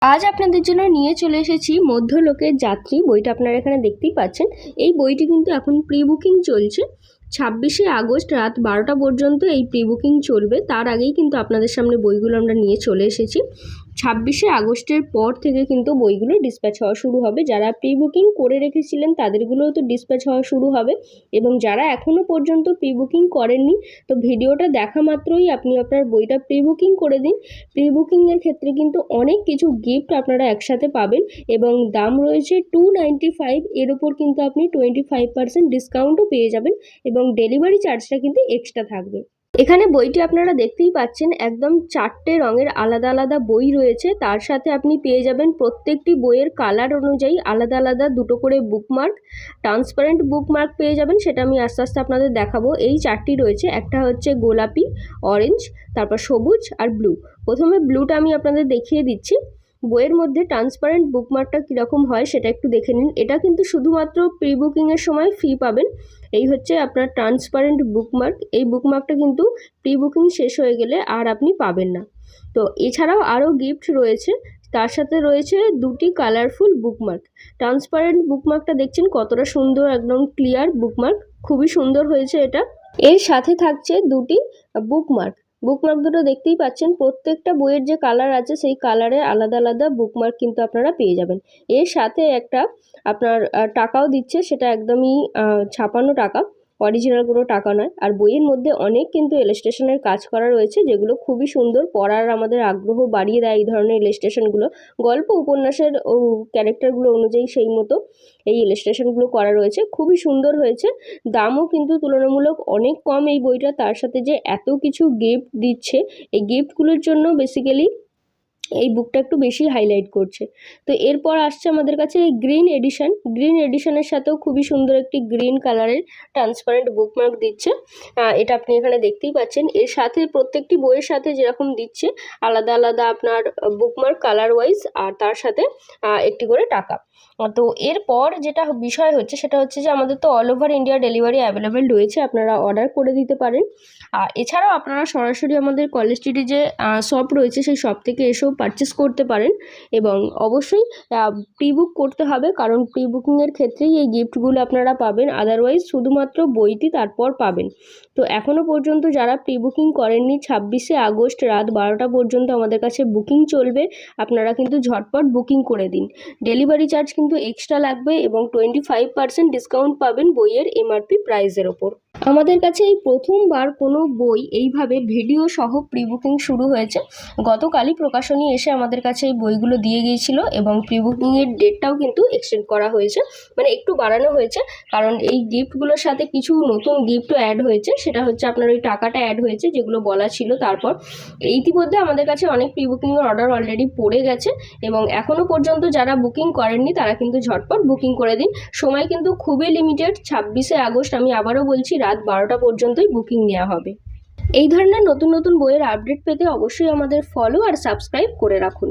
আজ আপনাদের জন্য নিয়ে চলে এসেছি মধ্যলোকের যাত্রী বইটা। আপনারা এখানে দেখতেই পাচ্ছেন। এই বইটি কিন্তু এখন প্রি বুকিং চলছে। 26শে আগস্ট রাত 12টা পর্যন্ত এই প্রি বুকিং চলবে। তার আগেই কিন্তু আপনাদের সামনে বইগুলো আমরা নিয়ে চলে এসেছি। 26শে আগস্টের পর থেকে কিন্তু বইগুলো ডিসপ্যাচ হওয়া শুরু হবে। যারা প্রি বুকিং করে রেখেছিলেন তাদেরগুলোও তো ডিসপ্যাচ হওয়া শুরু হবে, এবং যারা এখনও পর্যন্ত প্রি বুকিং করেননি, তো ভিডিওটা দেখা মাত্রই আপনি আপনার বইটা প্রি বুকিং করে দিন। প্রি বুকিংয়ের ক্ষেত্রে কিন্তু অনেক কিছু গিফট আপনারা একসাথে পাবেন, এবং দাম রয়েছে 295। এর ওপর কিন্তু আপনি 25% ডিসকাউন্টও পেয়ে যাবেন, এবং ডেলিভারি চার্জটা কিন্তু এক্সট্রা থাকবে। এখানে বইটি আপনারা দেখতেই পাচ্ছেন, একদম 4টে রঙের আলাদা আলাদা বই রয়েছে। তার সাথে আপনি পেয়ে যাবেন প্রত্যেকটি বইয়ের কালার অনুযায়ী আলাদা আলাদা 2টো করে বুকমার্ক, ট্রান্সপারেন্ট বুকমার্ক পেয়ে যাবেন। সেটা আমি আস্তে আস্তে আপনাদের দেখাবো। এই 4টি রয়েছে, একটা হচ্ছে গোলাপি, অরেঞ্জ, তারপর সবুজ আর ব্লু। প্রথমে ব্লুটা আমি আপনাদের দেখিয়ে দিচ্ছি। বইয়ের মধ্যে ট্রান্সপারেন্ট বুকমার্কটা কীরকম হয় সেটা একটু দেখে নিন। এটা কিন্তু শুধুমাত্র প্রি বুকিংয়ের সময় ফ্রি পাবেন। এই হচ্ছে আপনার ট্রান্সপারেন্ট বুকমার্ক। এই বুকমার্কটা কিন্তু প্রি বুকিং শেষ হয়ে গেলে আর আপনি পাবেন না। তো এছাড়াও আরও গিফট রয়েছে। তার সাথে রয়েছে 2টি কালারফুল বুকমার্ক। ট্রান্সপারেন্ট বুকমার্কটা দেখছেন কতটা সুন্দর, একদম ক্লিয়ার বুকমার্ক, খুবই সুন্দর হয়েছে এটা। এর সাথে থাকছে 2টি বুকমার্ক। বুকমার্ক দুটো দেখতেই পাচ্ছেন, প্রত্যেকটা বইয়ের যে কালার আছে সেই কালারে আলাদা আলাদা বুকমার্ক কিন্তু আপনারা পেয়ে যাবেন। এর সাথে একটা আপনার টাকাও দিচ্ছে, সেটা একদমই ছাপানো টাকা, অরিজিনাল কোনো টাকা নয়। আর বইয়ের মধ্যে অনেক কিন্তু ইলাস্ট্রেশনের কাজ করা রয়েছে, যেগুলো খুবই সুন্দর, পড়ার আমাদের আগ্রহ বাড়িয়ে দেয় এই ধরনের ইলাস্ট্রেশনগুলো। গল্প উপন্যাসের ক্যারেক্টারগুলো অনুযায়ী সেই মতো এই ইলাস্ট্রেশনগুলো করা রয়েছে, খুবই সুন্দর হয়েছে। দামও কিন্তু তুলনামূলক অনেক কম এই বইটা। তার সাথে যে এত কিছু গিফট দিচ্ছে, এই গিফটগুলোর জন্য বেসিক্যালি এই বুকটা একটু বেশি হাইলাইট করছে। তো এরপর আসছে আমাদের কাছে এই গ্রিন এডিশন। গ্রিন এডিশনের সাথেও খুবই সুন্দর একটি গ্রিন কালারের ট্রান্সপারেন্ট বুকমার্ক দিচ্ছে। এটা আপনি এখানে দেখতেই পাচ্ছেন। এর সাথে প্রত্যেকটি বইয়ের সাথে যেরকম দিচ্ছে আলাদা আলাদা আপনার বুকমার্ক কালার ওয়াইজ, আর তার সাথে একটি করে টাকা। তো এরপর যেটা বিষয় হচ্ছে সেটা হচ্ছে যে আমাদের তো all over India delivery available রয়েছে, আপনারা অর্ডার করে দিতে পারেন। এছাড়াও আপনারা সরাসরি আমাদের কলেজ স্ট্রিটে যে শপ রয়েছে সেই শপ থেকে এসেও পারচেস করতে পারেন, এবং অবশ্যই প্রি বুক করতে হবে, কারণ প্রি বুকিংয়ের ক্ষেত্রেই এই গিফটগুলো আপনারা পাবেন। আদারওয়াইজ শুধুমাত্র বইটি তারপর পাবেন। তো এখনও পর্যন্ত যারা প্রি বুকিং করেননি, 26শে আগস্ট রাত 12টা পর্যন্ত আমাদের কাছে বুকিং চলবে। আপনারা কিন্তু ঝটপট বুকিং করে দিন। ডেলিভারি চার্জ কিন্তু এক্সট্রা লাগবে, এবং 25% ডিসকাউন্ট পাবেন বইয়ের এমআরপি প্রাইসের ওপর। আমাদের কাছে এই প্রথমবার কোনো বই এইভাবে ভিডিও সহ প্রি বুকিং শুরু হয়েছে। গতকালই প্রকাশনী এসে আমাদের কাছে এই বইগুলো দিয়ে গিয়েছিল, এবং প্রি বুকিংয়ের ডেটটাও কিন্তু এক্সটেন্ড করা হয়েছে, মানে একটু বাড়ানো হয়েছে, কারণ এই গিফটগুলোর সাথে কিছু নতুন গিফটও অ্যাড হয়েছে। সেটা হচ্ছে আপনার ওই টাকাটা অ্যাড হয়েছে যেগুলো বলা ছিল। তারপর ইতিমধ্যে আমাদের কাছে অনেক প্রি বুকিংয়ের অর্ডার অলরেডি পড়ে গেছে, এবং এখনও পর্যন্ত যারা বুকিং করেননি তারা কিন্তু ঝটপট বুকিং করে দিন। সময় কিন্তু খুবই লিমিটেড। 26শে আগস্ট, আমি আবারও বলছি, রাত 12টা পর্যন্তই বুকিং নেওয়া হবে। এই ধরনের নতুন নতুন বইয়ের আপডেট পেতে অবশ্যই আমাদের ফলো আর সাবস্ক্রাইব করে রাখুন।